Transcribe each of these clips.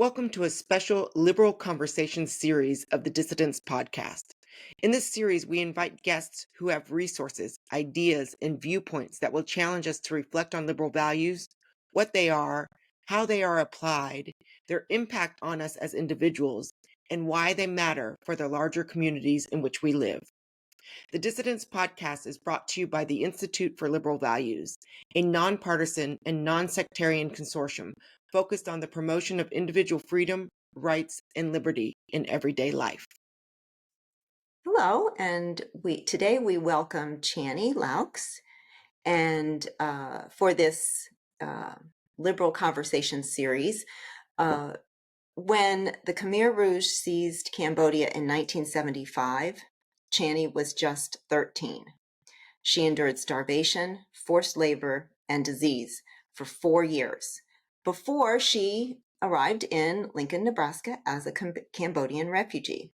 Welcome to a special Liberal Conversation series of the Dissidents podcast. In this series, we invite guests who have resources, ideas, and viewpoints that will challenge us to reflect on liberal values, what they are, how they are applied, their impact on us as individuals, and why they matter for the larger communities in which we live. The Dissidents podcast is brought to you by the Institute for Liberal Values, a nonpartisan and non-sectarian consortium focused on the promotion of individual freedom, rights, and liberty in everyday life. Hello, and today we welcome Channy Laux, and for this liberal conversation series. When the Khmer Rouge seized Cambodia in 1975, Channy was just 13. She endured starvation, forced labor, and disease for 4 years before she arrived in Lincoln, Nebraska as a Cambodian refugee.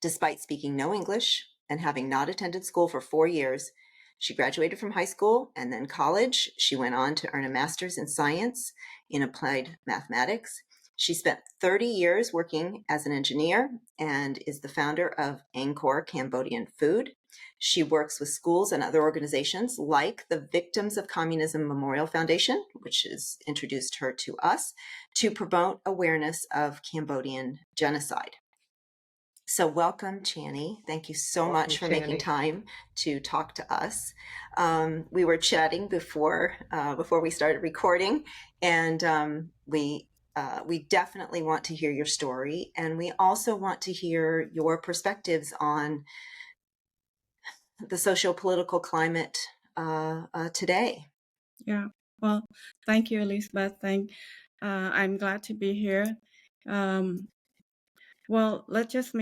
Despite speaking no English and having not attended school for 4 years, she graduated from high school and then college. She went on to earn a master's in science in applied mathematics. She spent 30 years working as an engineer and is the founder of Angkor Cambodian Food. She works with schools and other organizations like the Victims of Communism Memorial Foundation, which has introduced her to us, to promote awareness of Cambodian genocide. So welcome, Channy. Thank you so much for making time to talk to us. We were chatting before we started recording, and we definitely want to hear your story, and we also want to hear your perspectives on the socio-political climate today. Yeah. Well, thank you, Elizabeth. I'm glad to be here. Well, let's just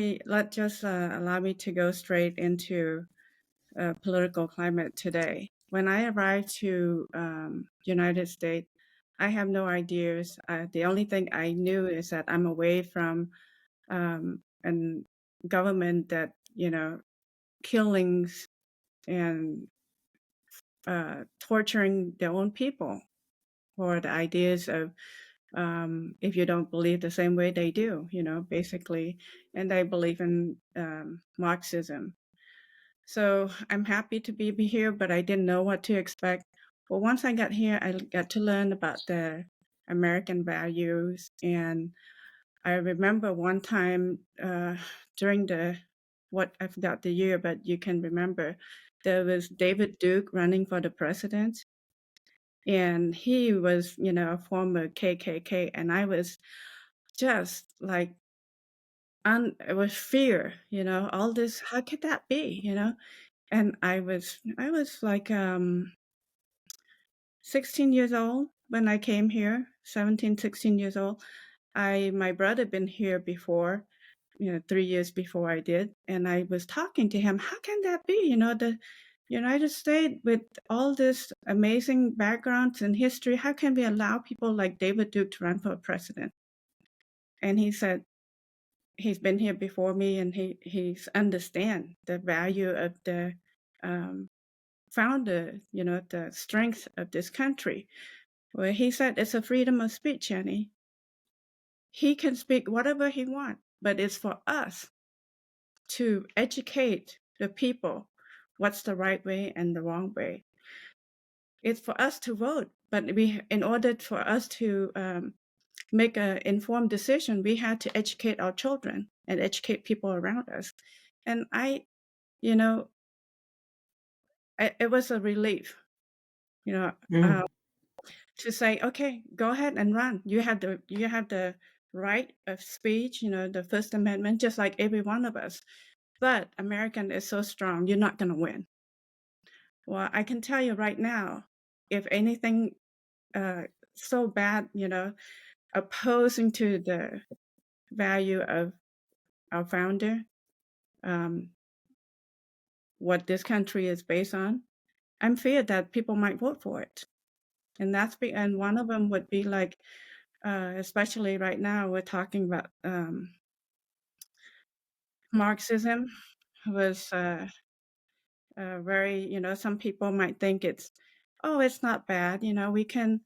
allow me to go straight into political climate today. When I arrived to United States, I have no ideas. The only thing I knew is that I'm away from an government that, killings and torturing their own people for the ideas of if you don't believe the same way they do, basically. And I believe in Marxism. So I'm happy to be here, but I didn't know what to expect. Well, once I got here, I got to learn about the American values. And I remember one time during I forgot the year, but you can remember, there was David Duke running for the president. And he was, a former KKK, and I was just like, it was fear, all this, how could that be, And I was like 16 years old when I came here, 17, 16 years old. My brother been here before, 3 years before I did, and I was talking to him, how can that be, the United States with all this amazing backgrounds and history, how can we allow people like David Duke to run for president? And he said, he's been here before me, and he's understand the value of the founder, the strength of this country. Well, he said it's a freedom of speech, Channy. He can speak whatever he wants, but it's for us to educate the people what's the right way and the wrong way. It's for us to vote, but in order for us to make an informed decision, we had to educate our children and educate people around us. And it was a relief, to say, okay, go ahead and run. You have the right of speech, the First Amendment, just like every one of us. But American is so strong, you're not going to win. Well, I can tell you right now, if anything so bad, opposing to the value of our founder, what this country is based on, I'm feared that people might vote for it. And and one of them would be like, especially right now, we're talking about Marxism was very, some people might think it's not bad. We can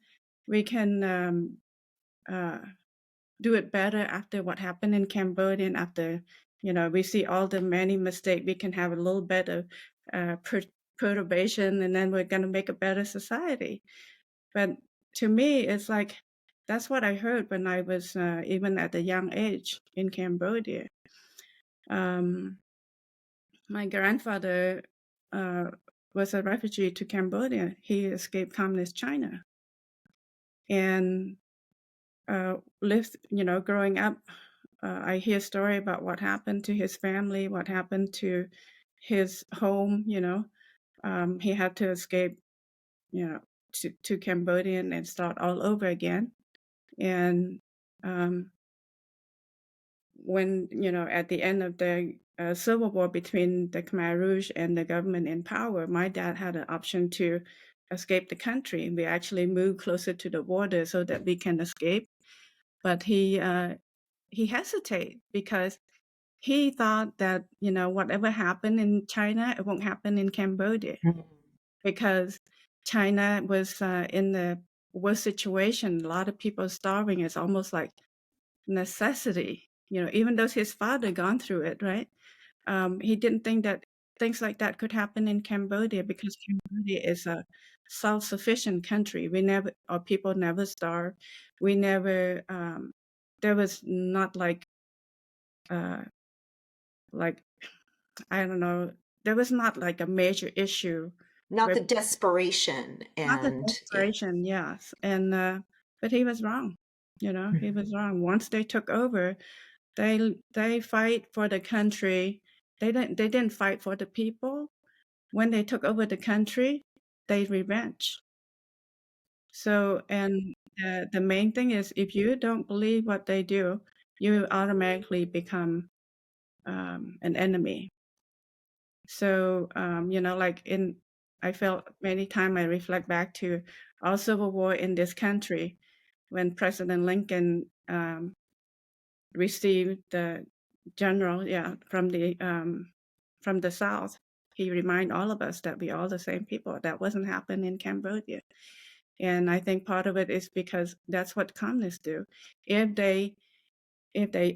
do it better after what happened in Cambodia, and after, we see all the many mistakes. We can have a little bit of perturbation, and then we're going to make a better society. But to me, it's like, that's what I heard when I was even at a young age in Cambodia. My grandfather was a refugee to Cambodia. He escaped communist China and lived, growing up. I hear story about what happened to his family, what happened to his home. He had to escape, to Cambodia and start all over again. And when, at the end of the civil war between the Khmer Rouge and the government in power, my dad had an option to escape the country. We actually moved closer to the border so that we can escape. But he hesitated because he thought that, whatever happened in China, it won't happen in Cambodia, because China was in the worst situation. A lot of people starving. It's almost like necessity, even though his father gone through it, right? He didn't think that things like that could happen in Cambodia, because Cambodia is a self-sufficient country. Our people never starve. We never, there was not like, I don't know, there was not like a major issue. Not where the desperation Not the and yeah. desperation, yes. And but he was wrong. He was wrong. Once they took over, they fight for the country. They didn't fight for the people. When they took over the country, they revenge. So, and the main thing is, if you don't believe what they do, you automatically become an enemy. So, I felt many times, I reflect back to our civil war in this country, when President Lincoln received the general, from the South. He reminded all of us that we all the same people. That wasn't happening in Cambodia. And I think part of it is because that's what communists do. If they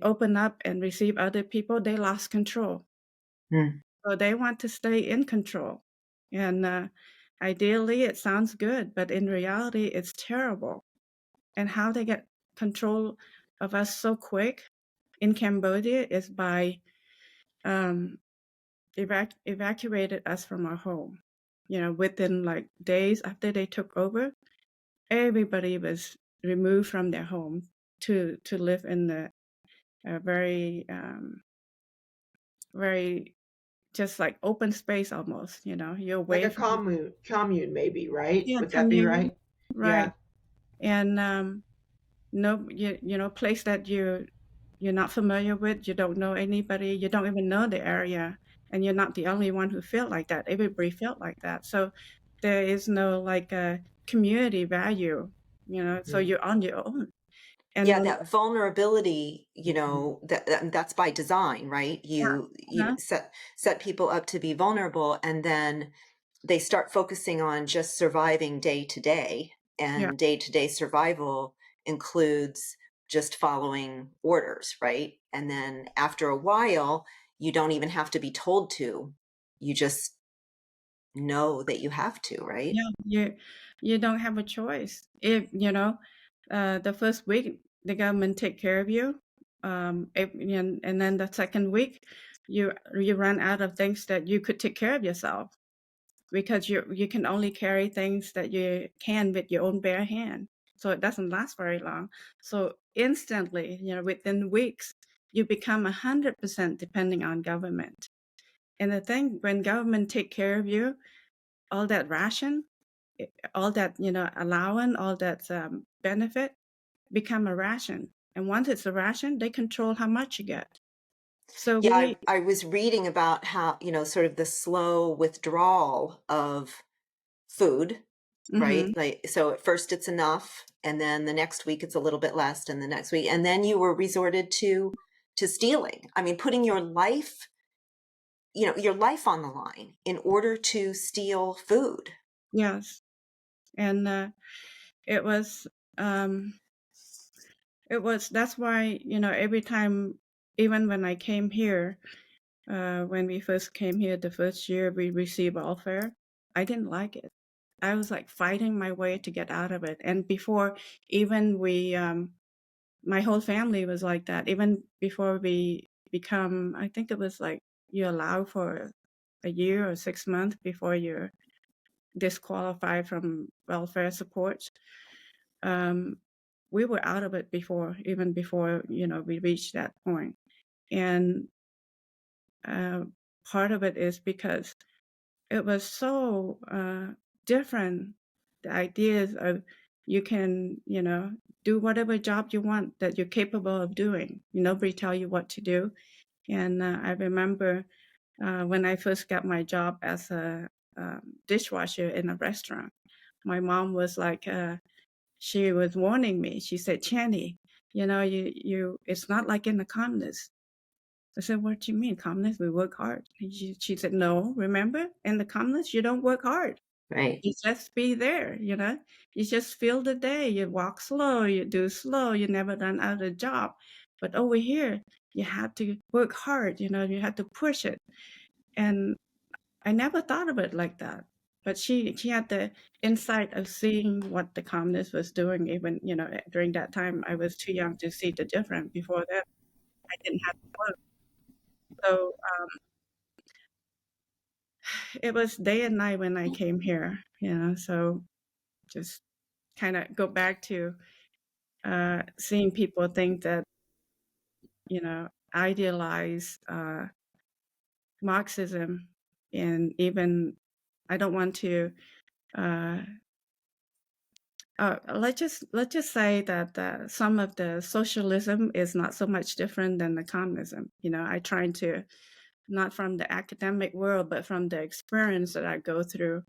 open up and receive other people, they lost control. So they want to stay in control. And ideally, it sounds good, but in reality, it's terrible. And how they get control of us so quick in Cambodia is by evacuated us from our home. Within like days after they took over, everybody was removed from their home to live in the very very just like open space almost. You're away Like a from commune maybe, right? Would that be community, right? right? Yeah. And no, place that you're not familiar with. You don't know anybody. You don't even know the area, and you're not the only one who felt like that. Everybody felt like that. So there is no like a community value. So you're on your own. And Yeah, when, that vulnerability, that's by design, right? You yeah, set people up to be vulnerable, and then they start focusing on just surviving day to day, yeah, and day to day survival includes just following orders, right? And then after a while, you don't even have to be told to. You just know that you have to, right? yeah, you don't have a choice. If the first week the government take care of you, and then the second week you run out of things that you could take care of yourself, because you can only carry things that you can with your own bare hand. So it doesn't last very long. So instantly, within weeks, you become 100% depending on government. And the thing, when government take care of you, all that ration, all that allowance, all that benefit become a ration. And once it's a ration, they control how much you get. So Yeah, we, I was reading about how, sort of the slow withdrawal of food, right? mhm, Like, so at first it's enough, and then the next week it's a little bit less, and the next week, and then you were resorted to stealing. I mean, putting your life on the line in order to steal food. yes, and it was um, That's why, every time, even when I came here, when we first came here, the first year we received welfare, I didn't like it. I was like fighting my way to get out of it. And before even my whole family was like that. Even before we become, I think it was like you allow for a year or 6 months before you're disqualified from welfare support. We were out of it even before, we reached that point. And part of it is because it was so different. The ideas of you can, do whatever job you want that you're capable of doing. Nobody tell you what to do. And I remember when I first got my job as a dishwasher in a restaurant, my mom was like, she was warning me. She said, Channy, it's not like in the communists. I said, what do you mean, communists? We work hard. And she said, no, remember, in the communists, you don't work hard. Right. You just be there, You just feel the day. You walk slow, you do slow, you never run out of job. But over here, you have to work hard, you have to push it. And I never thought of it like that. But she had the insight of seeing what the communist was doing. Even, during that time, I was too young to see the difference. Before that, I didn't have to work. So it was day and night when I came here, so just kind of go back to seeing people think that, idealize Marxism. And even, I don't want to, let's just say that some of the socialism is not so much different than the communism. I try to, not from the academic world, but from the experience that I go through.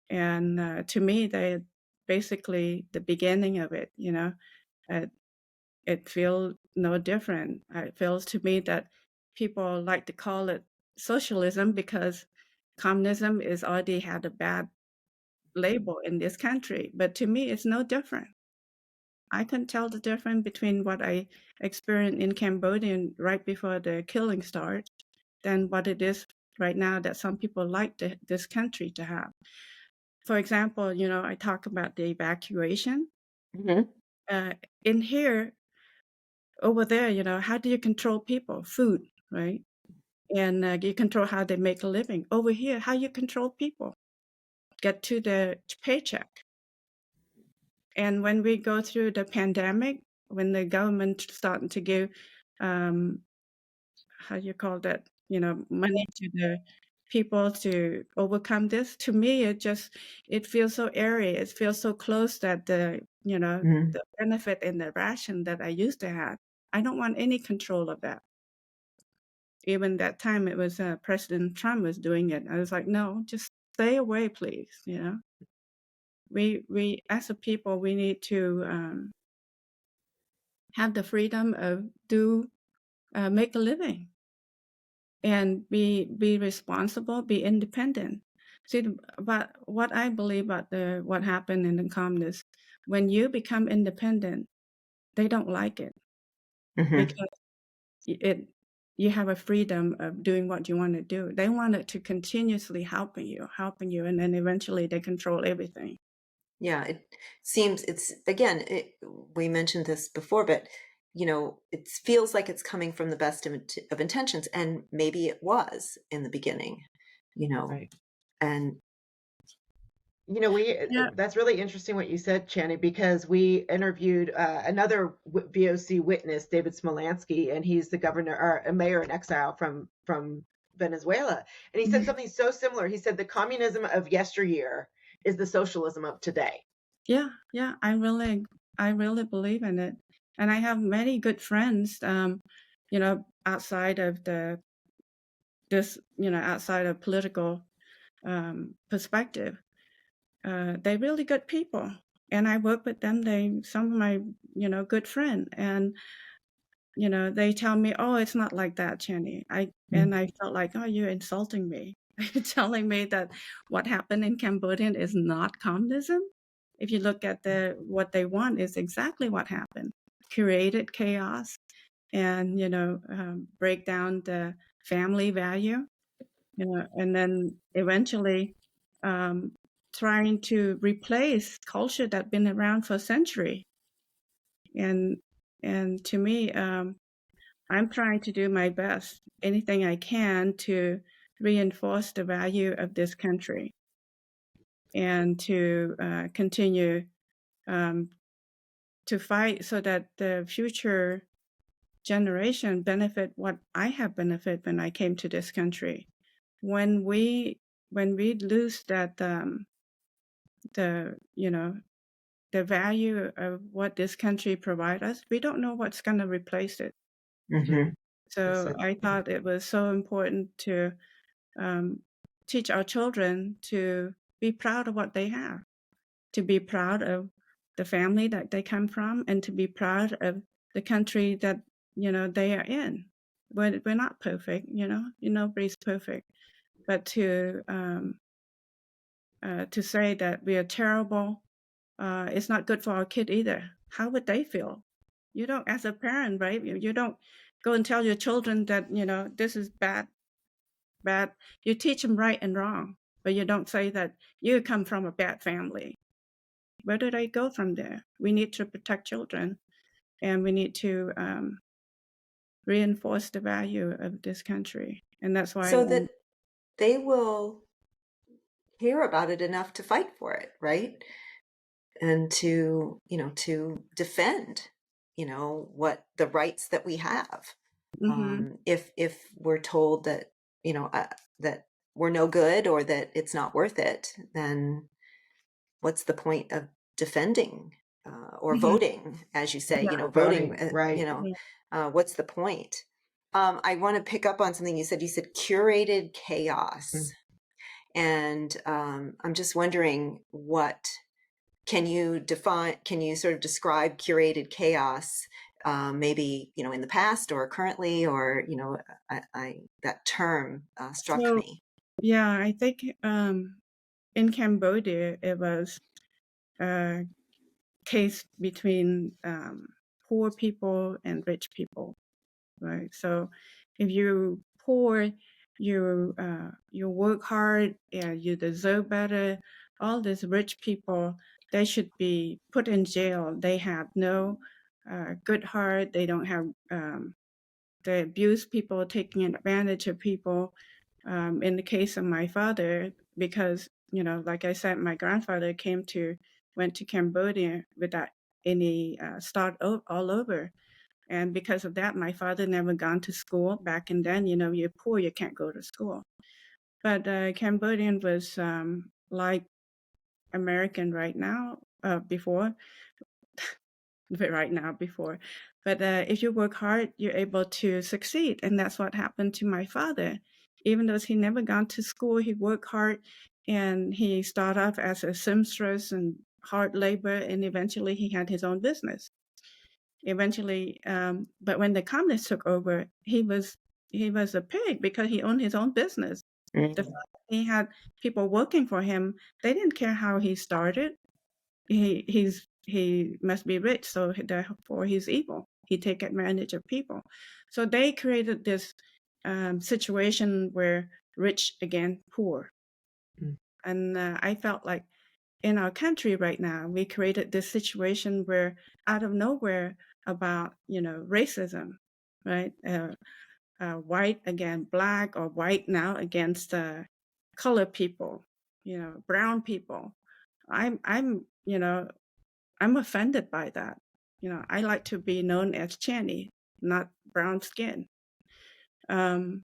And to me, they basically the beginning of it. It feels no different. It feels to me that people like to call it socialism because communism is already had a bad label in this country. But to me, it's no different. I can tell the difference between what I experienced in Cambodia right before the killing started than what it is right now that some people like this country to have. For example, I talk about the evacuation. Mm-hmm. In here, over there, how do you control people? Food, right? And you control how they make a living. Over here, how you control people? Get to the paycheck. And when we go through the pandemic, when the government starting to give, how you call that, money to the people to overcome this, to me, it feels so airy. It feels so close that Mm-hmm. the benefit and the ration that I used to have, I don't want any control of that. Even that time it was President Trump was doing it. I was like, no, just stay away, please. We as a people, we need to have the freedom of make a living and be responsible, be independent. See, but what I believe about what happened in the communists, when you become independent, they don't like it Mm-hmm. because you have a freedom of doing what you want to do. They want it to continuously helping you, and then eventually they control everything. Yeah, it seems we mentioned this before, but it feels like it's coming from the best of intentions, and maybe it was in the beginning, Right. and Yeah, That's really interesting what you said, Channy, because we interviewed another VOC witness, David Smolansky, and he's the governor or a mayor in exile from Venezuela. And he said something so similar. He said the communism of yesteryear is the socialism of today. yeah, I really believe in it, and I have many good friends. Outside of outside of political perspective, they're really good people, and I work with them. Some of my good friend, and they tell me, oh, it's not like that, Channy. And I felt like, oh, you're insulting me. You're telling me that what happened in Cambodia is not communism. If you look at what they want, is exactly what happened. created chaos and, break down the family value, and then eventually um, trying to replace culture that's been around for centuries. And to me, I'm trying to do my best, anything I can, to reinforce the value of this country and to continue um, to fight so that the future generation benefit what I have benefit when I came to this country. When we lose that the the value of what this country provides us, we don't know what's going to replace it. Mm-hmm. So I thought it was so important to teach our children to be proud of what they have, to be proud of the family that they come from, and to be proud of the country that they are in. We're not perfect, nobody's perfect, but to say that we are terrible, it's not good for our kid either. How would they feel? You don't, as a parent, right? You don't go and tell your children that this is bad. You teach them right and wrong, but you don't say that you come from a bad family. Where do they go from there? We need to protect children, and we need to reinforce the value of this country, and that's why. So that they will hear about it enough to fight for it, right? And to defend what the rights that we have. Mm-hmm. If we're told that that we're no good, or that it's not worth it, then what's the point of defending or Mm-hmm. voting, as you say? Yeah. Voting, right. what's the point? I want to pick up on something you said. You said curated chaos. And I'm just wondering, can you sort of describe curated chaos, maybe in the past or currently, or that term struck So me. yeah, I think in Cambodia it was a case between poor people and rich people, right? So if you're poor, you work hard, you deserve better. All these rich people, they should be put in jail. They have no good heart. They don't have they abuse people, taking advantage of people. In the case of my father, because like I said, my grandfather went to Cambodia without any all over. And because of that, my father never gone to school. Back in then, you're poor, you can't go to school. But Cambodian was like American right now, before. But if you work hard, you're able to succeed. And that's what happened to my father. Even though he never gone to school, he worked hard, and he started off as a seamstress and hard labor, and eventually he had his own business. But when the communists took over, he was a pig because he owned his own business. The fact that he had people working for him, they didn't care how he started. He must be rich, so therefore he's evil. He take advantage of people. So they created this situation where rich against poor. And I felt like in our country right now, we created this situation where out of nowhere, about racism, right? White against black, or white now against colored people, brown people. I'm offended by that. I like to be known as Channy, not brown skin. And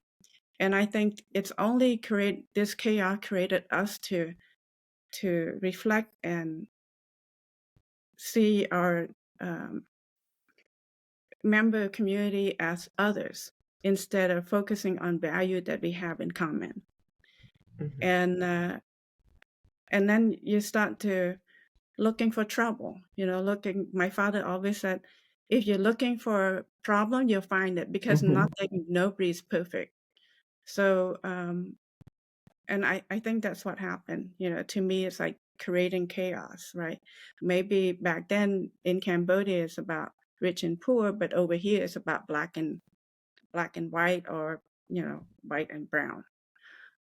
I think it's only this chaos created us to reflect and see our member community as others, instead of focusing on value that we have in common. And then you start to looking for trouble. My father always said, if you're looking for a problem, you'll find it, because nobody's perfect. So and I think that's what happened. To me, it's like creating chaos, right? Maybe back then in Cambodia, it's about rich and poor, but over here it's about black and white, or white and brown.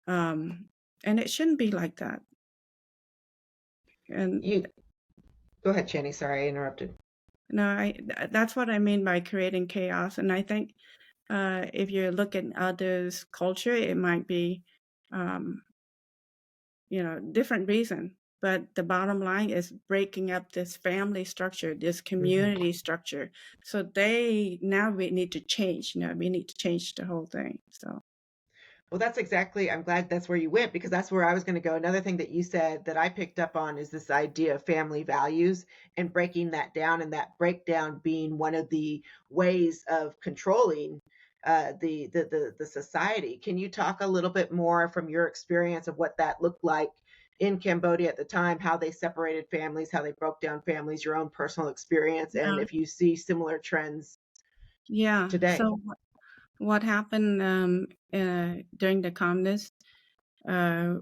And it shouldn't be like that. And You go ahead, Channy. Sorry, I interrupted. no, that's what I mean by creating chaos. And I think if you look at others' culture, it might be, different reason. But the bottom line is breaking up this family structure, this community structure. So we need to change. We need to change the whole thing. So. Well, I'm glad that's where you went, because that's where I was going to go. Another thing that you said that I picked up on is this idea of family values and breaking that down, and that breakdown being one of the ways of controlling the society. Can you talk a little bit more from your experience of what that looked like in Cambodia at the time, how they separated families, how they broke down families, your own personal experience, and if you see similar trends today? So what happened during the communists, when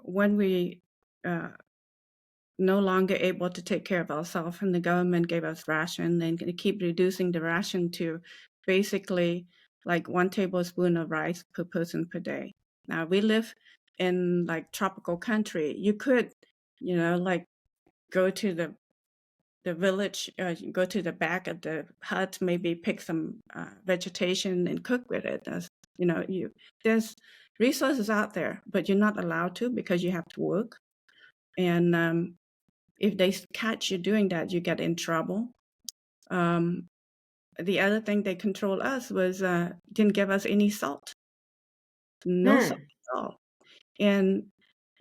we no longer able to take care of ourselves, and the government gave us ration, and they keep reducing the ration to basically like 1 tablespoon of rice per person per day. Now we live in like tropical country. You could, like go to the village, go to the back of the hut, maybe pick some vegetation and cook with it. There's resources out there, but you're not allowed to because you have to work. And if they catch you doing that, you get in trouble. The other thing they control us was didn't give us any salt, no salt at all, and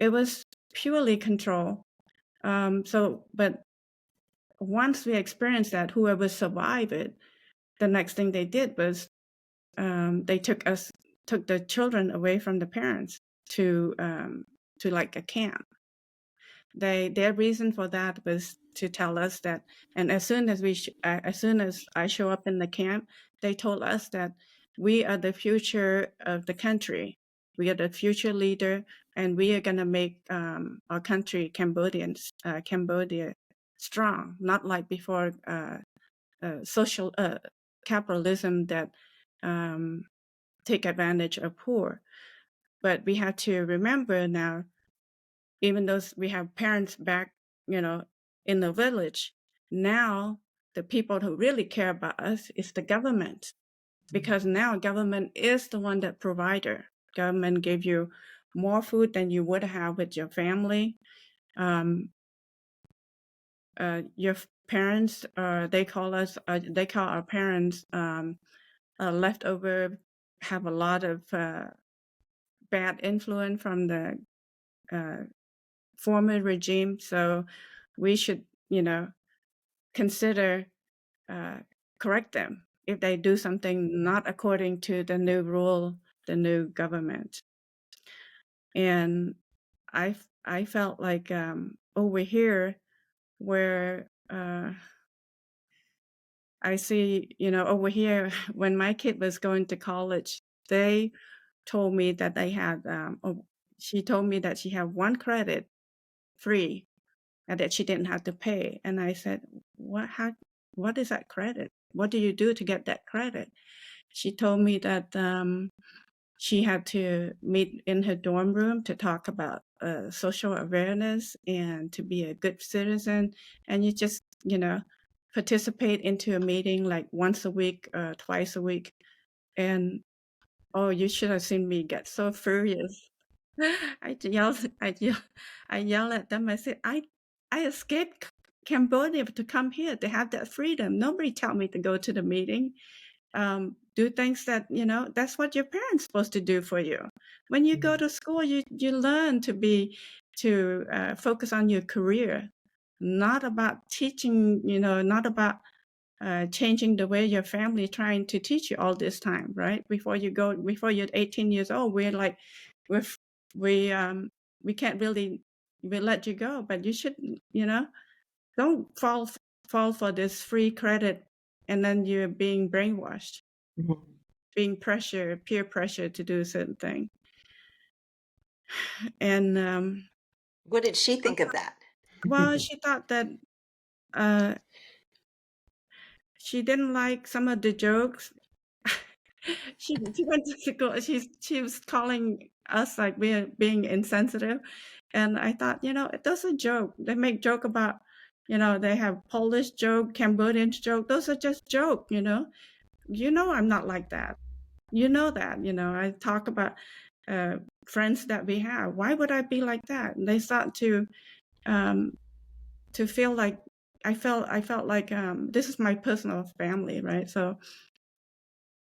it was purely control. But once we experienced that, whoever survived it, the next thing they did was they took the children away from the parents to like a camp. Their reason for that was to tell us that, and as soon as I show up in the camp, they told us that we are the future of the country. We are the future leader, and we are going to make our country, Cambodia strong, not like before social capitalism that take advantage of poor. But we have to remember now, even though we have parents back, in the village, now the people who really care about us is the government, because now government is the one that provider. Government gave you more food than you would have with your family. Your parents, they call our parents leftover, have a lot of bad influence from the former regime. So we should, consider correct them if they do something not according to the new rule, the new government. And I felt like over here where I see, over here when my kid was going to college, they told me that they had, she told me that she had 1 credit free and that she didn't have to pay. And I said, what is that credit? What do you do to get that credit? She told me that she had to meet in her dorm room to talk about social awareness and to be a good citizen. And you just, participate into a meeting like once a week, twice a week. And you should have seen me get so furious. I yelled at them. I said, I escaped Cambodia to come here to have that freedom. Nobody tell me to go to the meeting. Do things that, that's what your parents supposed to do for you. When you go to school, you learn to focus on your career, not about teaching, not about changing the way your family trying to teach you all this time, right? Before you're 18 years old, we're like, we can't really, we let you go, but you should, don't fall for this free credit, and then you're being brainwashed, being peer pressure to do a certain thing. And what did she think of that? well, she thought that she didn't like some of the jokes. She went to school. She was calling us like we're being insensitive, and I thought, those are joke. They make joke about, they have Polish joke, Cambodian joke. Those are just joke. I'm not like that. You know that. I talk about friends that we have. Why would I be like that? And they start to feel like I felt like this is my personal family, right? So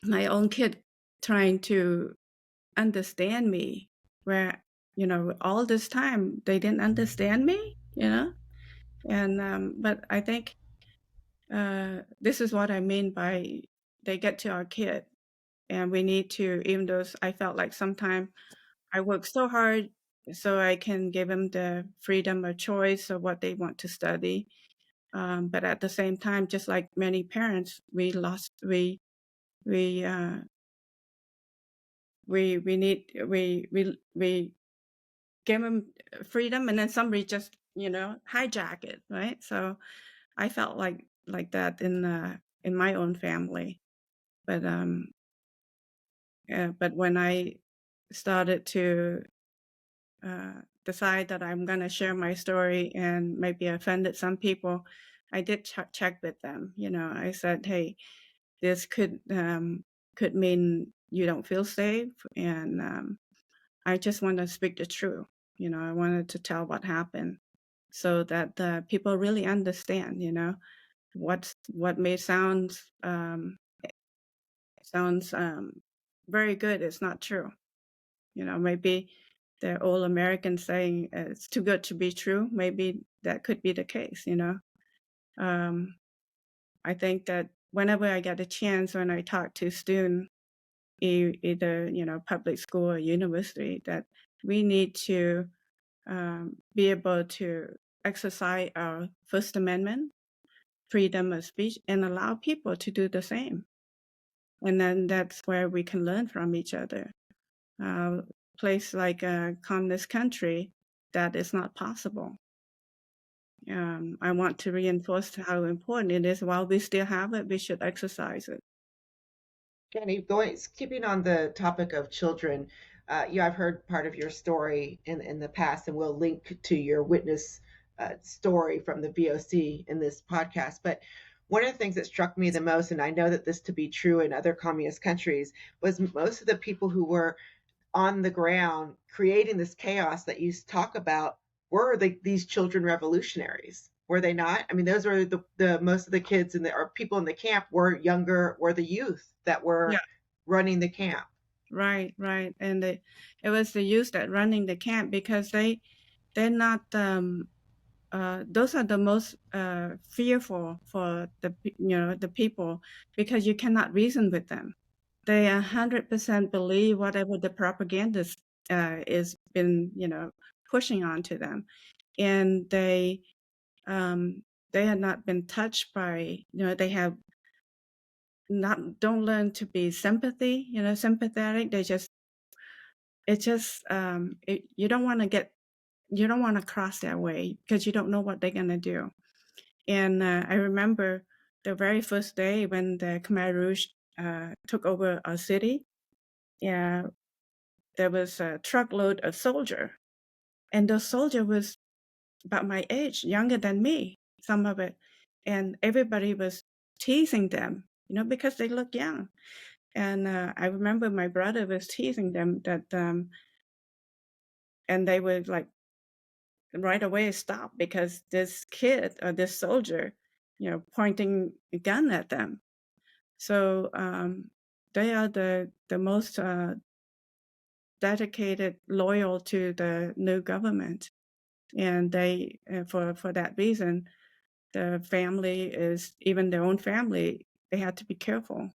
my own kid trying to understand me, where all this time they didn't understand me, and but I think this is what I mean by they get to our kid, and we need to, even though I felt like sometimes I work so hard so I can give them the freedom of choice of what they want to study. But at the same time, just like many parents, we give them freedom, and then somebody just hijack it, right? So I felt like that in my own family, but but when I started to decide that I'm going to share my story and maybe offended some people, I did check with them. I said, hey, this could mean you don't feel safe, and I just want to speak the truth. I wanted to tell what happened so that people really understand. What may sounds very good is not true. Maybe the old American saying, it's too good to be true. Maybe that could be the case. I think that whenever I get a chance, when I talk to students, either public school or university, that we need to be able to exercise our First Amendment, freedom of speech, and allow people to do the same. And then that's where we can learn from each other. Place like a communist country, that is not possible. I want to reinforce how important it is. While we still have it, we should exercise it. Jenny, keeping on the topic of children, I've heard part of your story in the past, and we'll link to your witness story from the VOC in this podcast. But one of the things that struck me the most, and I know that this to be true in other communist countries, was most of the people who were on the ground creating this chaos that you talk about were these children revolutionaries, were they not? I mean, those were the most of the kids or people in the camp were the youth that were running the camp. Right. And it was the youth that running the camp, because they're not those are the most fearful for the people, because you cannot reason with them. They 100% believe whatever the propagandist is been pushing onto them, and they have not been touched by they have don't learn to be sympathetic. They just you don't want to cross that way, because you don't know what they're gonna do. And I remember the very first day when the Khmer Rouge took over our city. Yeah, there was a truckload of soldier, and the soldier was about my age, younger than me, some of it, and everybody was teasing them, because they look young. And I remember my brother was teasing them that, and they would like right away stop, because this kid or this soldier, pointing a gun at them. So they are the most dedicated, loyal to the new government, and they for that reason, the family is, even their own family, they have to be careful,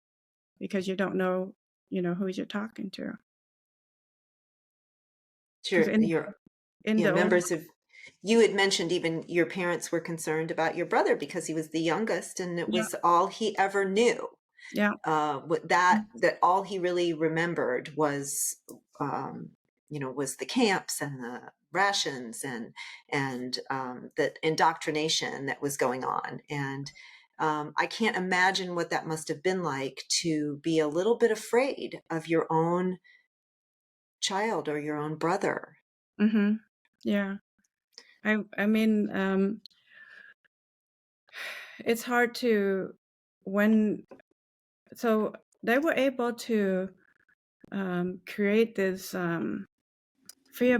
because you don't know who you're talking to. Sure, In the members of, you had mentioned even your parents were concerned about your brother because he was the youngest, and it was all he ever knew. Yeah. That all he really remembered was, was the camps and the rations and that indoctrination that was going on. And I can't imagine what that must have been like to be a little bit afraid of your own child or your own brother. Mm-hmm. Yeah. I mean, it's hard to so they were able to create this fear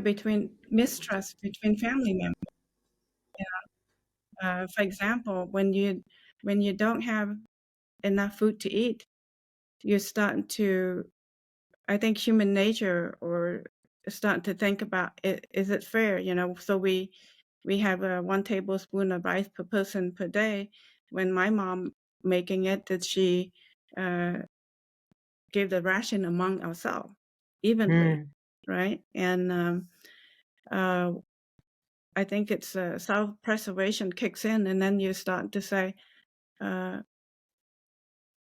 mistrust between family members. For example, when you don't have enough food to eat, you start to, I think, human nature or start to think about it, is it fair? So we have 1 tablespoon of rice per person per day. When my mom making it, that she gave the ration among ourselves evenly, right? And I think it's self-preservation kicks in, and then you start to say,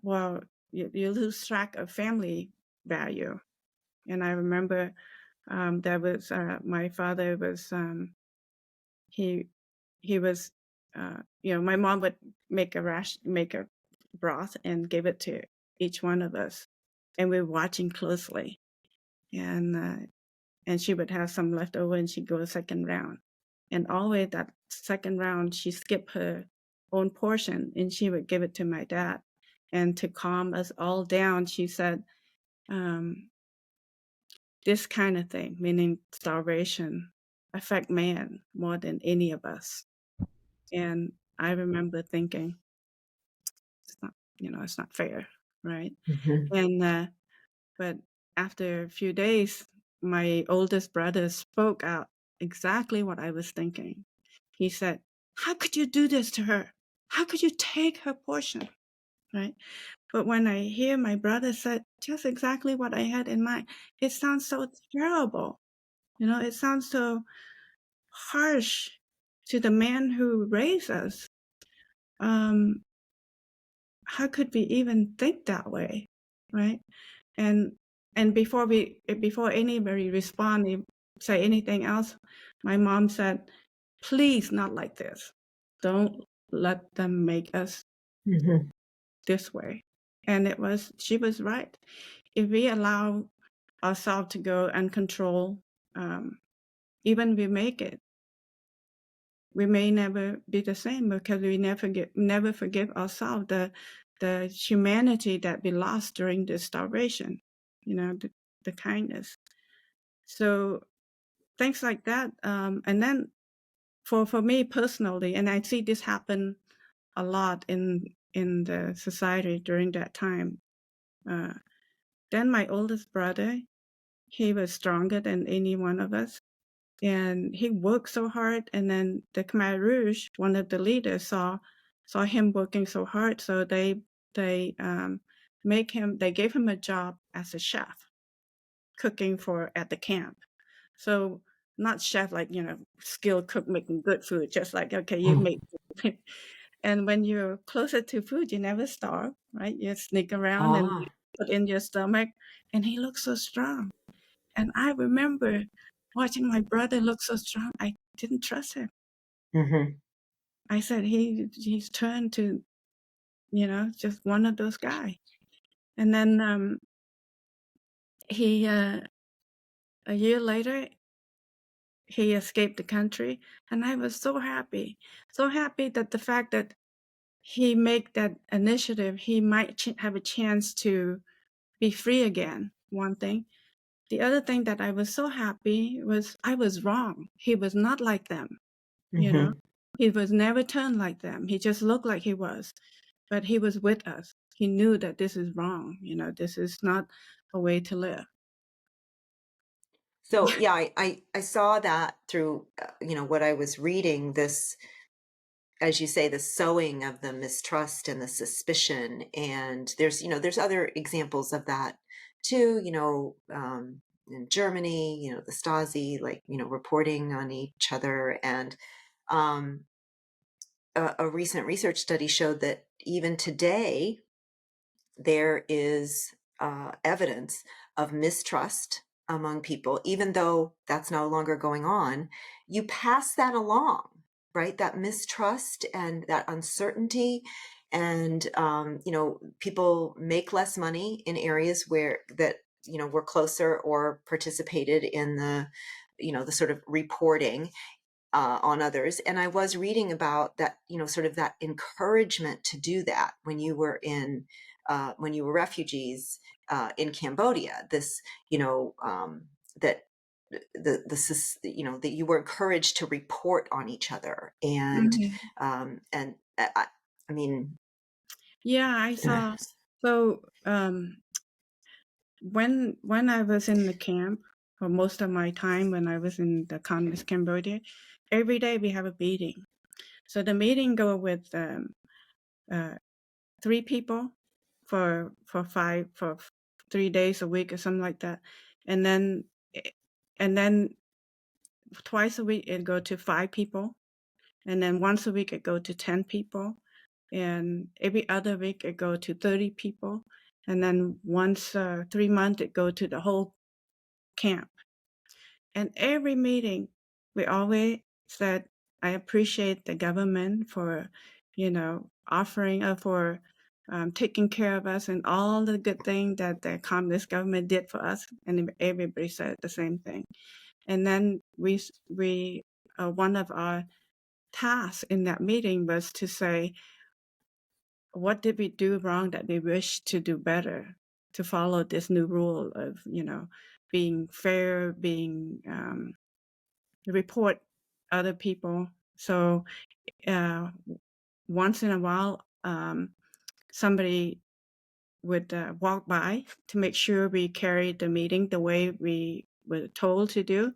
well, you lose track of family value. And I remember there was my father was he was my mom would make a broth and give it to each one of us, and we were watching closely, and she would have some left over and she'd go a second round, and always that second round she skipped her own portion and she would give it to my dad. And to calm us all down, she said, this kind of thing, meaning starvation, affect man more than any of us. And I remember thinking, it's not fair, right? And but after a few days, my oldest brother spoke out exactly what I was thinking. He said, "How could you do this to her? How could you take her portion?" Right? But when I hear my brother said just exactly what I had in mind, it sounds so terrible. It sounds so harsh to the man who raised us. How could we even think that way, right? And before anybody respond, say anything else, my mom said, "Please, not like this. Don't let them make us this way." And she was right. If we allow ourselves to go uncontrolled, even we make it, we may never be the same because we never forgive ourselves the humanity that we lost during the starvation, the kindness. So things like that. And then for me personally, and I see this happen a lot in the society during that time. Then my oldest brother, he was stronger than any one of us, and he worked so hard. And then the Khmer Rouge, one of the leaders, saw him working so hard, so they gave him a job as a chef, cooking at the camp. So not chef like skilled cook making good food, just like, okay, you make food. And when you're closer to food, you never starve, right? You sneak around and you put in your stomach. And he looked so strong. And I remember watching my brother look so strong, I didn't trust him. I said, he's turned to, just one of those guys. And then he, a year later, he escaped the country. And I was so happy that the fact that he made that initiative, he might have a chance to be free again, one thing. The other thing that I was so happy was I was wrong. He was not like them, He was never turned like them. He just looked like he was, but he was with us. He knew that this is wrong. This is not a way to live. So yeah, I saw that through, what I was reading, this, as you say, the sowing of the mistrust and the suspicion. And there's other examples of that too, in Germany, the Stasi, like, reporting on each other. And a recent research study showed that even today, there is evidence of mistrust among people, even though that's no longer going on. You pass that along, right? That mistrust and that uncertainty. and people make less money in areas where that were closer or participated in the sort of reporting on others. And I was reading about that, sort of that encouragement to do that when you were refugees in Cambodia. This, that that you were encouraged to report on each other, and Mhm. I mean, Yeah, I saw. So when I was in the camp, for most of my time when I was in the communist Cambodia, every day we have a meeting. So the meeting go with 3 people for 3 days a week or something like that, and then and then twice a week it go to 5 people, and then once a week it go to 10 people, and every other week it go to 30 people, and then once 3 months it go to the whole camp. And every meeting we always said, I appreciate the government for offering for taking care of us and all the good things that the communist government did for us, and everybody said the same thing. And then we one of our tasks in that meeting was to say, what did we do wrong that we wish to do better, to follow this new rule of being fair, being report other people. So once in a while somebody would walk by to make sure we carried the meeting the way we were told to do.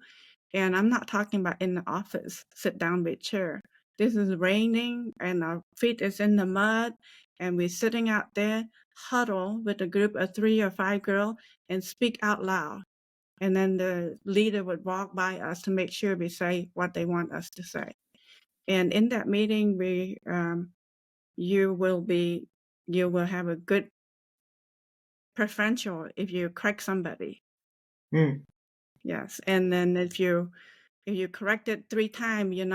And I'm not talking about in the office, sit down with chair. This is raining and our feet is in the mud, and we're sitting out there, huddle with a group of 3 or 5 girls and speak out loud. And then the leader would walk by us to make sure we say what they want us to say. And in that meeting, you will have a good preferential if you correct somebody. Mm. Yes, and then if you correct it 3 times, you're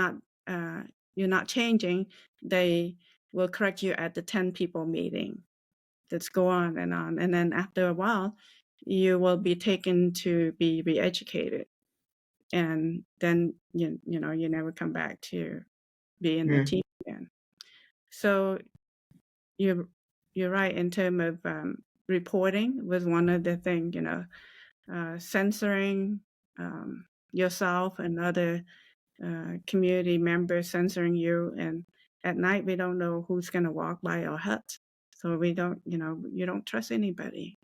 not changing, they will correct you at the 10 people meeting. Let's go on, and then after a while, you will be taken to be re-educated, and then you never come back to be in the Mm. team again. So you're right in terms of reporting was one of the things, censoring yourself and other community members censoring you, and at night we don't know who's going to walk by our hut, so we don't you don't trust anybody.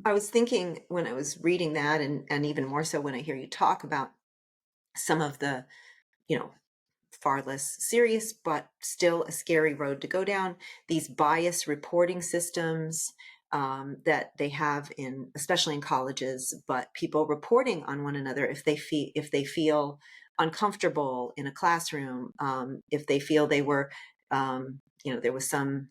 I was thinking when I was reading that, and even more so when I hear you talk about some of the, far less serious, but still a scary road to go down, these bias reporting systems that they have especially in colleges, but people reporting on one another if they feel uncomfortable in a classroom, if they feel they were, there was some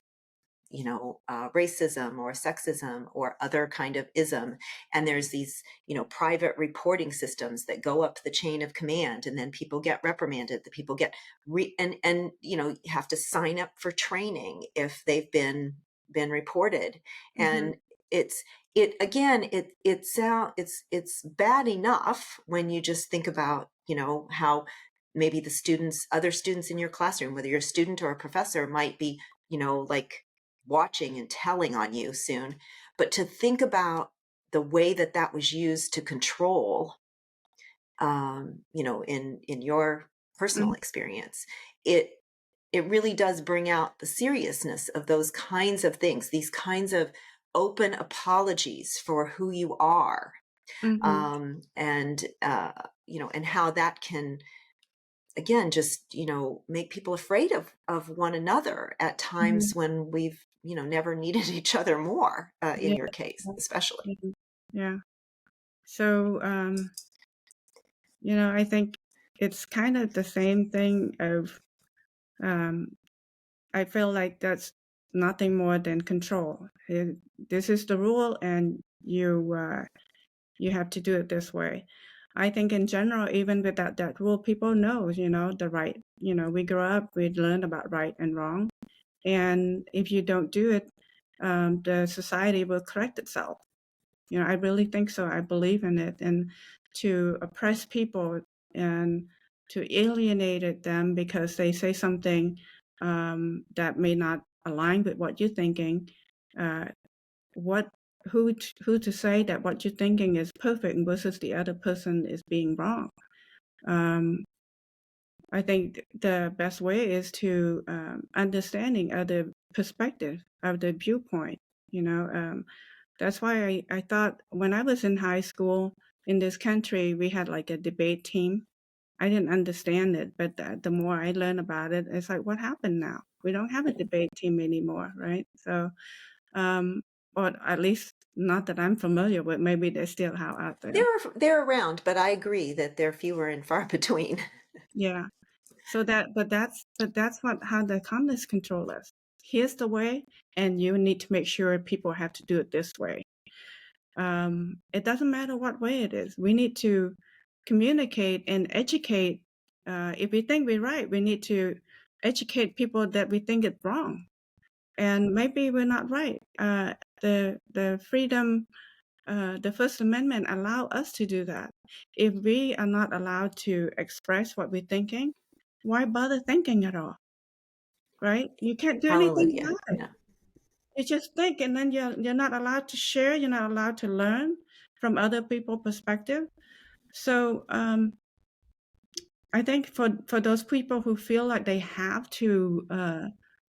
racism or sexism or other kind of ism. And there's these, private reporting systems that go up the chain of command, and then people get reprimanded. The people get you have to sign up for training if they've been reported. Mm-hmm. And it's bad enough when you just think about, how maybe other students in your classroom, whether you're a student or a professor, might be, like watching and telling on you soon. But to think about the way that was used to control, in your personal experience, it really does bring out the seriousness of those kinds of things, these kinds of open apologies for who you are, Mm-hmm. and and how that can, again, just make people afraid of one another at Mm-hmm. times when we've never needed each other more, in Yeah. your case especially. Mhm. Yeah. So I think it's kind of the same thing of um I feel like that's nothing more than control. This is the rule, and you have to do it this way. I think in general, even without that rule, people know, the right. We grow up, we learn about right and wrong, And if you don't do it, the society will correct itself. I really think so. I believe in it. And to oppress people and to alienate them because they say something that may not align with what you're thinking, uh, what who to say that what you're thinking is perfect versus the other person is being wrong. I think the best way is to understanding other perspective, other viewpoint. That's why I thought when I was in high school in this country, we had like a debate team. I didn't understand it, but the more I learn about it, it's like, what happened now? We don't have a debate team anymore, right? So, or at least not that I'm familiar with. Maybe they're still out there. They're around, but I agree that they're fewer and far between. Yeah. So but that's how the communists control us. Here's the way, and you need to make sure people have to do it this way. It doesn't matter what way it is. We need to communicate and educate. If we think we're right, we need to educate people that we think it's wrong, and maybe we're not right. The freedom, the First Amendment allow us to do that. If we are not allowed to express what we're thinking, why bother thinking at all? Right? You can't do anything Hallelujah. about it. Yeah. You just think, and then you're not allowed to share. You're not allowed to learn from other people's perspective. So I think for those people who feel like they have to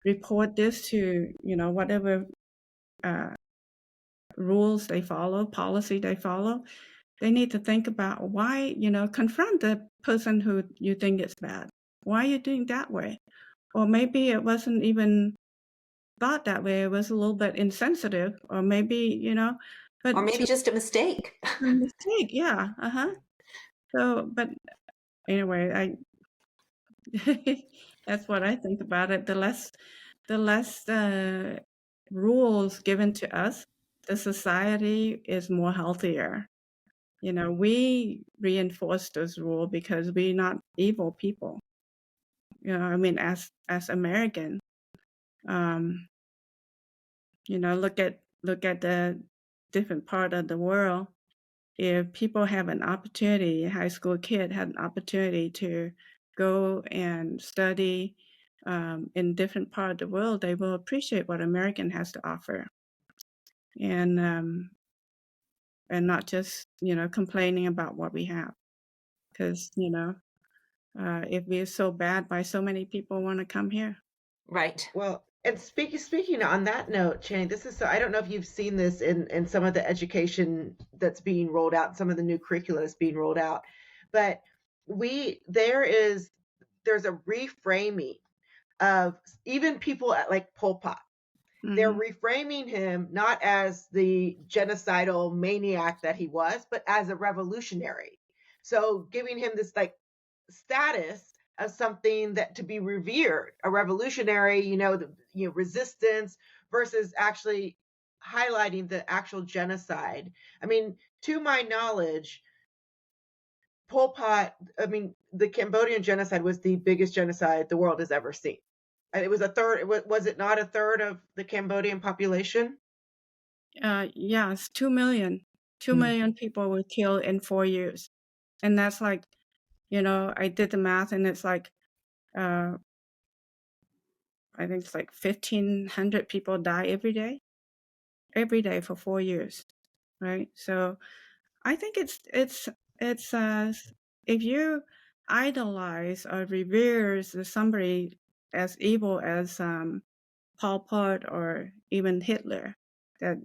report this to whatever rules they follow, policy they follow, they need to think about why, confront the person who you think is bad. Why are you doing that way? Or maybe it wasn't even thought that way. It was a little bit insensitive, or maybe, but Or maybe to just a mistake. a mistake, yeah, So, but anyway, that's what I think about it. The less rules given to us, the society is more healthier. We reinforce those rules because we're not evil people. I mean, as American, um, look at the different part of the world. If people have an opportunity, a high school kid had an opportunity to go and study in different part of the world, they will appreciate what American has to offer, and not just complaining about what we have, because if we're so bad, why so many people want to come here? Right. Well, and speaking on that note, Channy, this is so I don't know if you've seen this in some of the education that's being rolled out, some of the new curricula that's being rolled out, but there's a reframing of even people at like Pol Pot. They're Hmm. reframing him not as the genocidal maniac that he was, but as a revolutionary. So giving him this like status of something that to be revered, a revolutionary, resistance versus actually highlighting the actual genocide. I mean, to my knowledge, Pol Pot, I mean, the Cambodian genocide was the biggest genocide the world has ever seen. And it was a third, was it not a third of the Cambodian population? Yes, 2 million. 2 million people were killed in 4 years, and that's like, I did the math, and it's like, I think it's like 1,500 people die every day for 4 years, right? So I think it's if you idolize or revere somebody as evil as Pol Pot or even Hitler, that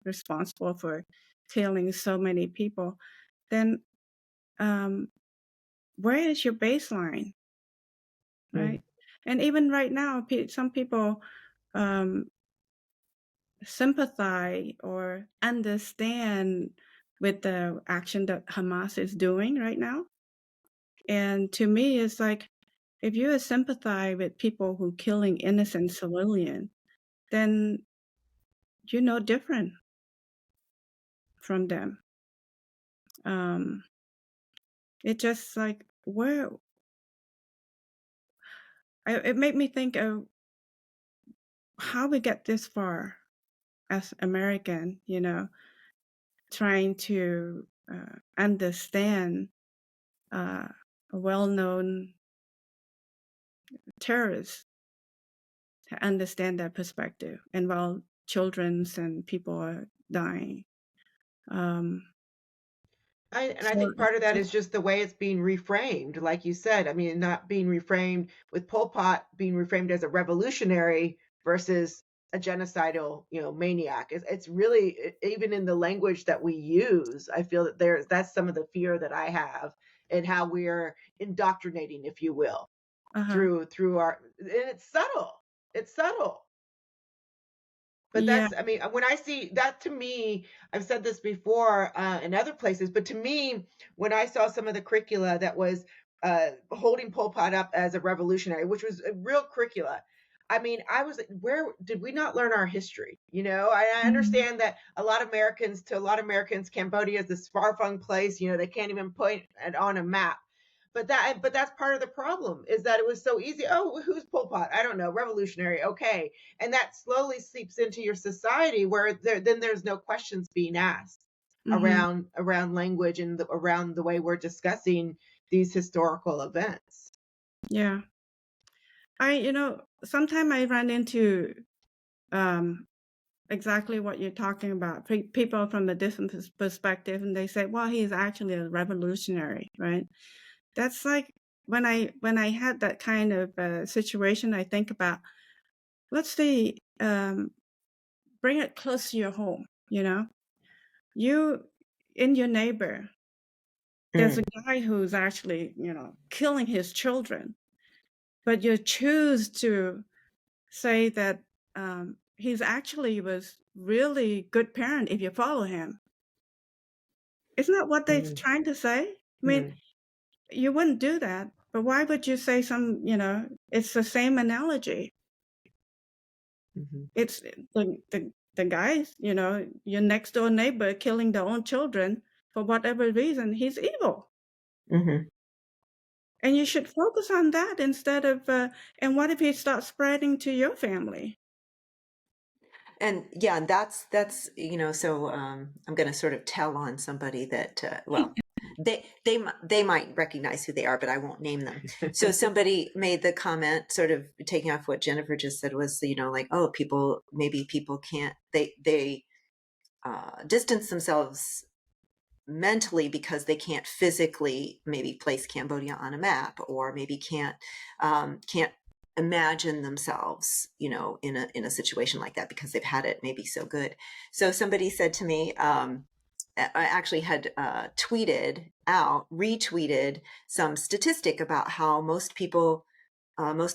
responsible for killing so many people, then um, where is your baseline, Mm. right? And even right now, some people um, sympathize or understand with the action that Hamas is doing right now. And to me, it's like, if you sympathize with people who killing innocent civilian, then you're no different from them. It just like it made me think of how we get this far as American, trying to understand a well-known terrorist, to understand their perspective, and while children's and people are dying. I So think part of that is just the way it's being reframed, like you said. I mean, not being reframed with Pol Pot being reframed as a revolutionary versus a genocidal, maniac. It's really, even in the language that we use, I feel that that's some of the fear that I have and how we're indoctrinating, if you will, uh-huh. through our, and it's subtle. It's subtle. But Yeah. that's, I mean, when I see that, to me, I've said this before in other places, but to me, when I saw some of the curricula that was holding Pol Pot up as a revolutionary, which was a real curricula, I mean, I was like, where did we not learn our history? I Mhm. understand that a lot of Americans, Cambodia is this far-flung place, they can't even point it on a map. But that's part of the problem, is that it was so easy. Oh, who's Pol Pot? I don't know. Revolutionary. Okay. And that slowly seeps into your society, where then there's no questions being asked Mhm. around language and around the way we're discussing these historical events. Yeah. Sometimes I run into um, exactly what you're talking about. People from a different perspective, and they say, "Well, he's actually a revolutionary," right? That's like when I had that kind of situation. I think about, let's see, bring it close to your home. You in your neighbor, there's a Mm, guy who's actually, killing his children, but you choose to say that he's actually was really good parent if you follow him. Isn't that what they're mm, trying to say? I mean, mm, you wouldn't do that, but why would you say it's the same analogy. mhm, It's the guys, your next door neighbor killing their own children for whatever reason, he's evil. mhm, And you should focus on that instead of, and what if he starts spreading to your family? And yeah, that's so I'm going to sort of tell on somebody that well, they might recognize who they are, but I won't name them. So somebody made the comment, sort of taking off what Jennifer just said, was, like, oh, maybe people can't, they distance themselves mentally because they can't physically maybe place Cambodia on a map, or maybe can't imagine themselves, in a situation like that, because they've had it maybe so good. So somebody said to me, I actually had retweeted some statistic about how most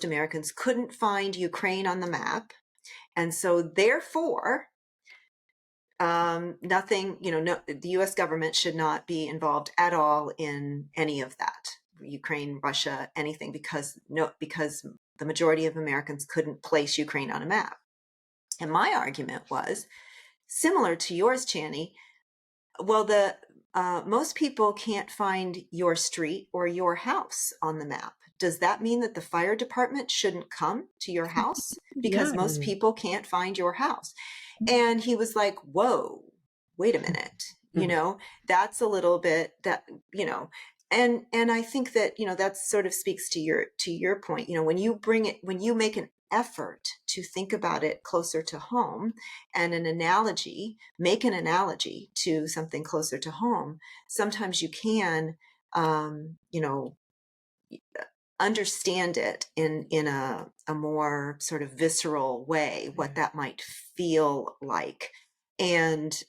Americans couldn't find Ukraine on the map, and so therefore nothing, no, the US government should not be involved at all in any of that, Ukraine, Russia, anything, because the majority of Americans couldn't place Ukraine on a map. And my argument was similar to yours, Channy. Well, the most people can't find your street or your house on the map. Does that mean that the fire department shouldn't come to your house because Yeah. most mm, people can't find your house? And he was like, whoa, wait a minute, mm, that's a little bit that, and I think that, that sort of speaks to your point. When you make an effort to think about it closer to home, and make an analogy to something closer to home, sometimes you can, understand it in a more sort of visceral way, what that might feel like. And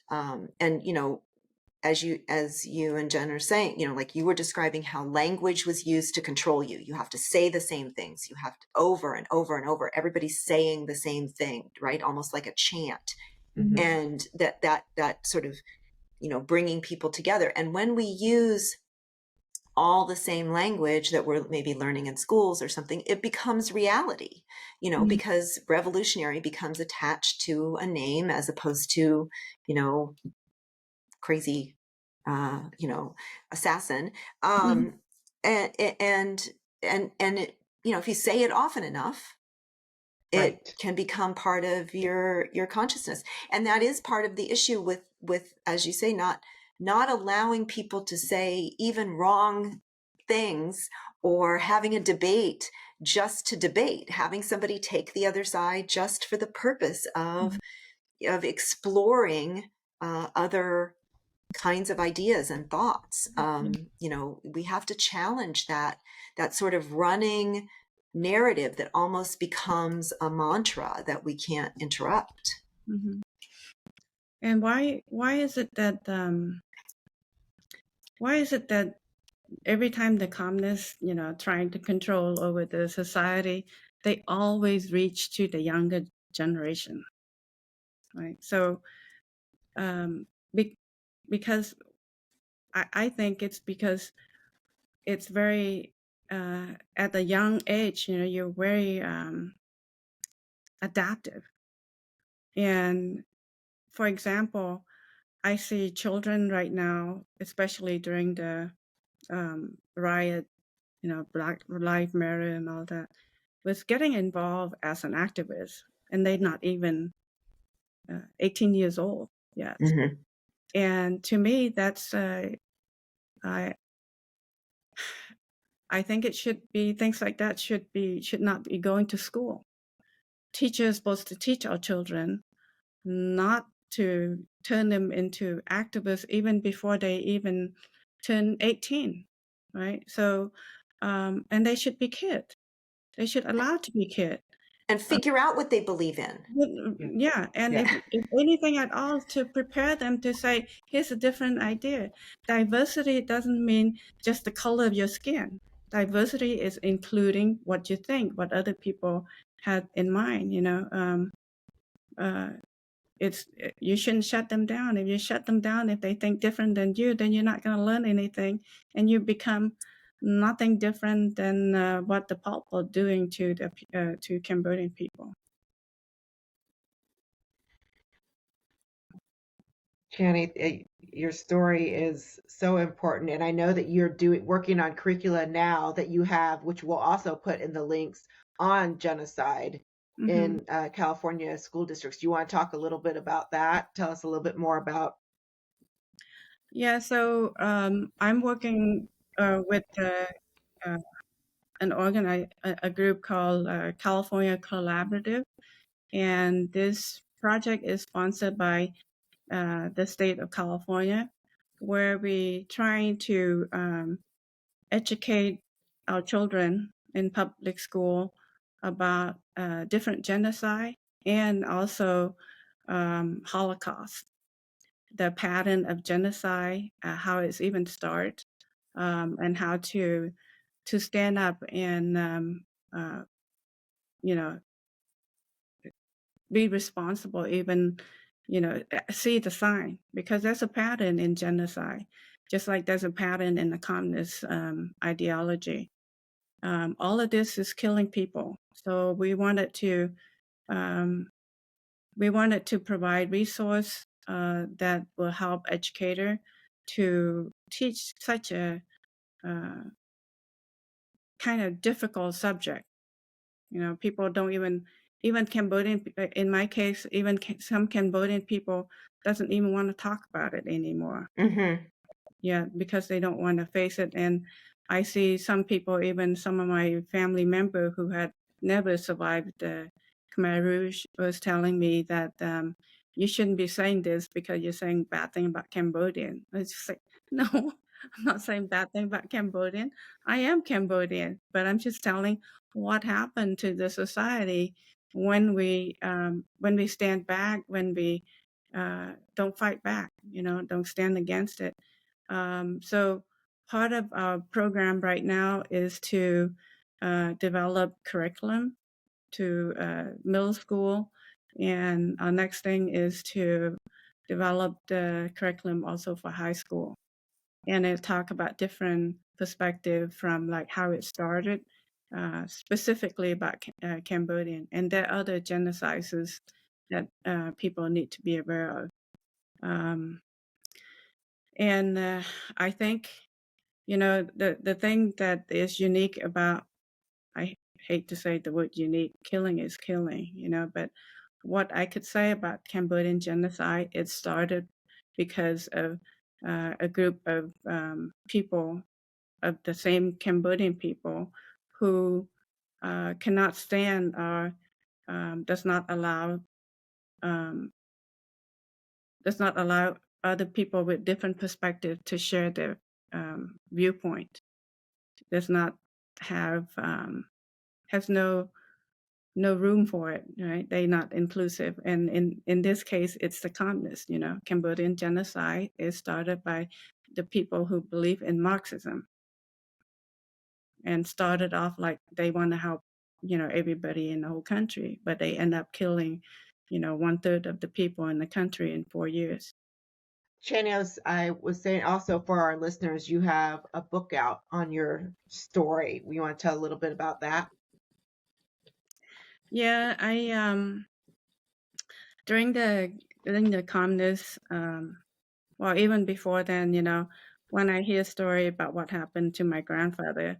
as you and Jen are saying, like you were describing how language was used to control you. You have to say the same things. You have to, over and over and over. Everybody's saying the same thing, right? Almost like a chant. mhm, And that sort of, bringing people together. And when we use all the same language that we're maybe learning in schools or something, it becomes reality, Mhm. because revolutionary becomes attached to a name, as opposed to, you know, crazy, assassin. Mhm. And it, if you say it often enough, it can become part of your consciousness. And that is part of the issue with, as you say, not allowing people to say even wrong things, or having a debate just to debate, having somebody take the other side just for the purpose of exploring other kinds of ideas and thoughts. We have to challenge that sort of running narrative that almost becomes a mantra that we can't interrupt. Mm-hmm. And why is it that every time the communists, trying to control over the society, they always reach to the younger generation, right? So, because I think it's because it's very at a young age, you're very adaptive. And for example, I see children right now, especially during the riot, Black Lives Matter and all that, was getting involved as an activist, and they're not even 18 years old yet. Mm-hmm. And to me, that's I think it should be, things like that should not be going to school. Teachers are supposed to teach our children not to turn them into activists even before they even turn 18, right? So, and they should be kids. They should allow to be kids. And figure out what they believe in. Yeah, and if anything at all, to prepare them to say, here's a different idea. Diversity doesn't mean just the color of your skin. Diversity is including what you think, what other people had in mind, you shouldn't shut them down. If you shut them down, if they think different than you, then you're not going to learn anything, and you become nothing different than what the Pol Pot doing to Cambodian people. Channy, your story is so important, and I know that you're working on curricula now that you have, which we'll also put in the links, on genocide in California school districts. Do you want to talk a little bit about that? Tell us a little bit more about. Yeah, so I'm working with a group called California Collaborative, and this project is sponsored by the state of California, where we trying to educate our children in public school about different genocide and also Holocaust, the pattern of genocide, how it's even started, and how to stand up and be responsible, even see the sign, because there's a pattern in genocide, just like there's a pattern in the communist ideology. All of this is killing people. So we wanted to provide resource that will help educator to teach such a kind of difficult subject. People don't even Cambodian, in my case, even some Cambodian people doesn't even want to talk about it anymore. Mm-hmm. Yeah, because they don't want to face it. And I see some people, even some of my family member who had never survived the Khmer Rouge, was telling me that you shouldn't be saying this because you're saying bad thing about Cambodian. I just like, no, I'm not saying bad thing about Cambodian. I am Cambodian, but I'm just telling what happened to the society when we stand back, when we don't fight back, don't stand against it. So part of our program right now is to develop curriculum to middle school, and our next thing is to develop the curriculum also for high school, and it'll talk about different perspective from like how it started, specifically about Cambodian, and there are other genocides that people need to be aware of. And I think, the thing that is unique about hate to say the word unique. Killing is killing, but what I could say about Cambodian genocide, it started because of a group of people, of the same Cambodian people, who cannot stand or does not allow um, other people with different perspective to share their viewpoint. Does not have has no room for it, right? They're not inclusive, and in this case, it's the communists. Cambodian genocide is started by the people who believe in Marxism, and started off like they want to help, everybody in the whole country, but they end up killing, 1/3 of the people in the country in 4 years. Channy, I was saying also for our listeners, you have a book out on your story. You want to tell a little bit about that? Yeah, I during the communist, well, even before then, when I hear a story about what happened to my grandfather,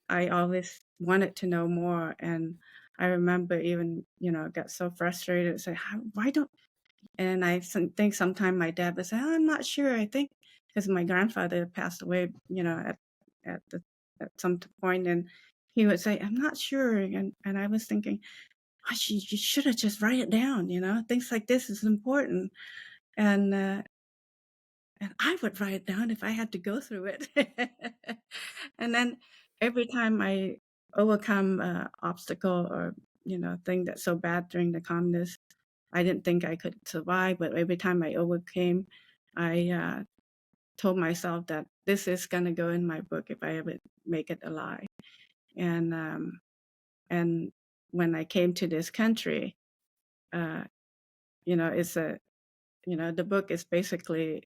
I always wanted to know more. And I remember even, got so frustrated, say, why don't, and I think sometimes my dad would say, "Oh, I'm not sure. I think," because my grandfather passed away, at the at some point, and he would say, "I'm not sure," and I was thinking, oh, you should have just write it down, things like this is important, and I would write it down if I had to go through it. And then every time I overcome obstacle or thing that's so bad during the communist, I didn't think I could survive, but every time I overcame, I told myself that this is gonna go in my book if I ever make it alive. And when I came to this country, uh, it's the book is basically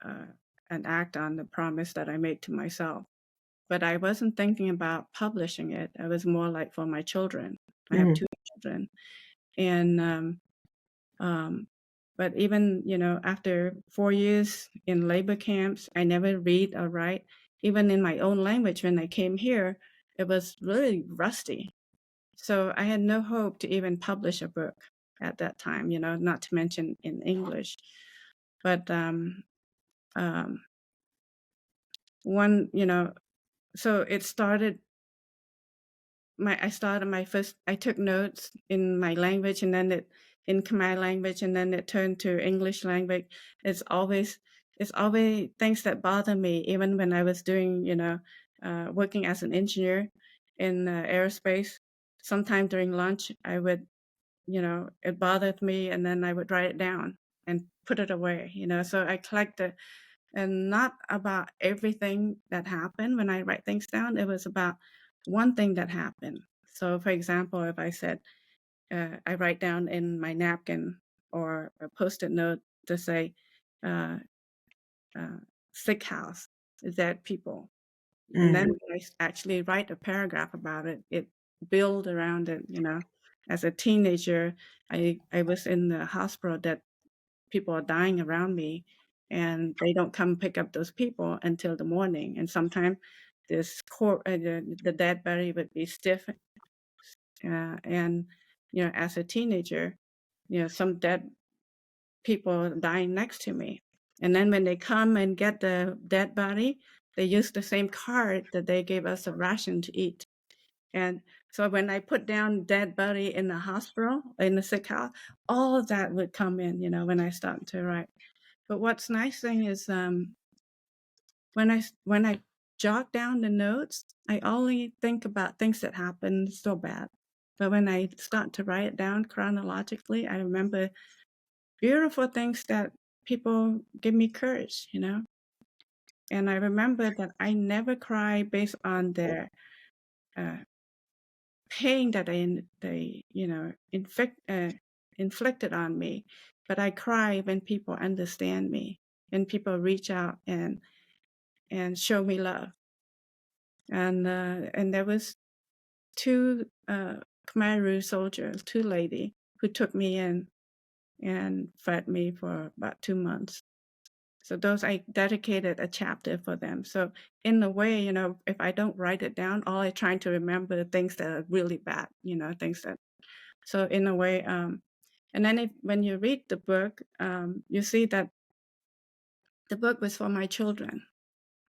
an act on the promise that I made to myself. But I wasn't thinking about publishing it. I was more like for my children. I have 2 children, and but even after 4 years in labor camps, I never read or write. Even in my own language, when I came here, it was really rusty. So I had no hope to even publish a book at that time. Not to mention in English. But one, so it started. I took notes in my language, and then in Khmer language, and then it turned to English language. It's always things that bother me, even when I was doing, working as an engineer in aerospace. Sometime during lunch, I would, it bothered me, and then I would write it down and put it away, so I collected, and not about everything that happened when I write things down. It was about one thing that happened. So, for example, if I said, I write down in my napkin or a post-it note to say, uh, sick house, dead people. And then when I actually write a paragraph about it, it build around it, As a teenager, I was in the hospital that people are dying around me, and they don't come pick up those people until the morning. And sometimes the dead body would be stiff, and as a teenager, some dead people dying next to me. And then when they come and get the dead body, they use the same card that they gave us a ration to eat. And so when I put down dead body in the hospital, in the sick house, all of that would come in, when I start to write. But what's nice thing is when I jot down the notes, I only think about things that happened so bad. But when I start to write it down chronologically, I remember beautiful things that people give me courage, And I remember that I never cry based on their pain that they inflicted on me, but I cry when people understand me, and people reach out and show me love. And there was 2 Khmer Rouge soldiers, 2 lady, who took me in and fed me for about 2 months. So those, I dedicated a chapter for them. So in a way, you know, if I don't write it down, all I'm trying to remember are things that are really bad, you know, things that, so in a way, and then when you read the book, you see that the book was for my children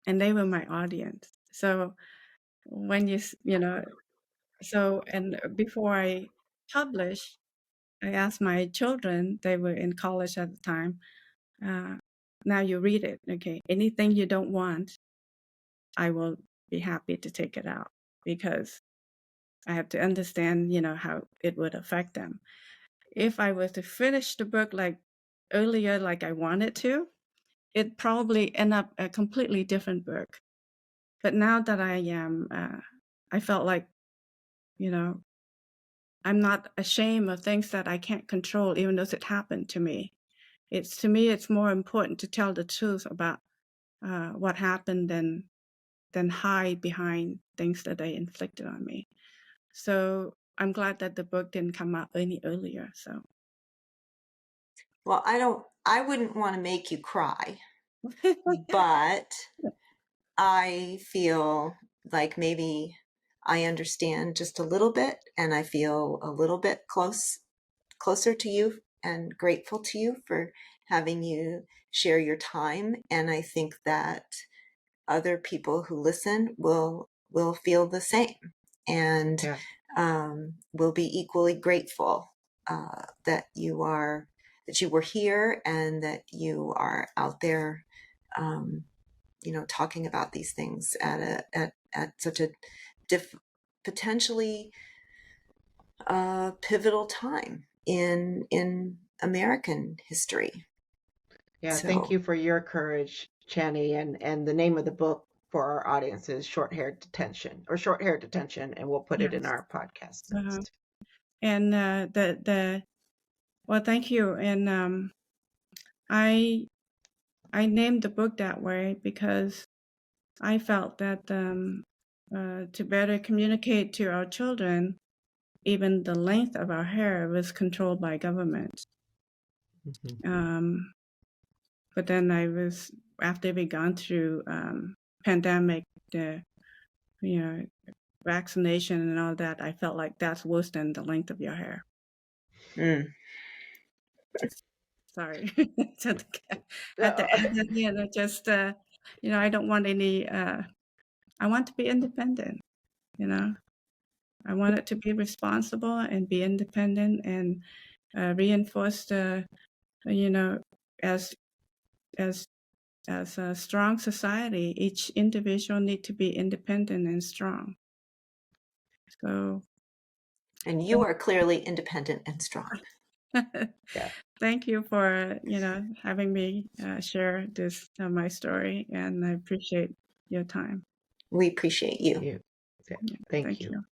and they were my audience. So when you know, so, and before I published, I asked my children, they were in college at the time, now you read it, okay, anything you don't want, I will be happy to take it out, because I have to understand, you know, how it would affect them. If I was to finish the book like earlier, like I wanted to, it'd probably end up a completely different book. But now that I am, I felt like, you know, I'm not ashamed of things that I can't control, even though it happened to me. To me, it's more important to tell the truth about what happened than hide behind things that they inflicted on me. So I'm glad that the book didn't come out any earlier. So, Well, I wouldn't want to make you cry, but I feel like maybe I understand just a little bit, and I feel a little bit closer to you and grateful to you for having you share your time. And I think that other people who listen will feel the same, and will be equally grateful that you were here and that you are out there, you know, talking about these things at such a potentially pivotal time in American history. Yeah, So thank you for your courage, Channy. And the name of the book for our audience is Short Hair Detention, and we'll put it in yes. our podcast notes. And well, thank you. And I named the book that way because I felt that to better communicate to our children, even the length of our hair was controlled by government. But then after we gone through pandemic, the vaccination and all that, I felt like that's worse than the length of your hair. Sorry. So at the end of the end, just I don't want any. I want to be independent. I want it to be responsible and be independent and reinforce the as a strong society, each individual need to be independent and strong. So, and you are clearly independent and strong. Yeah. Thank you for having me share this my story, and I appreciate your time. We appreciate you. Yeah. Thank you.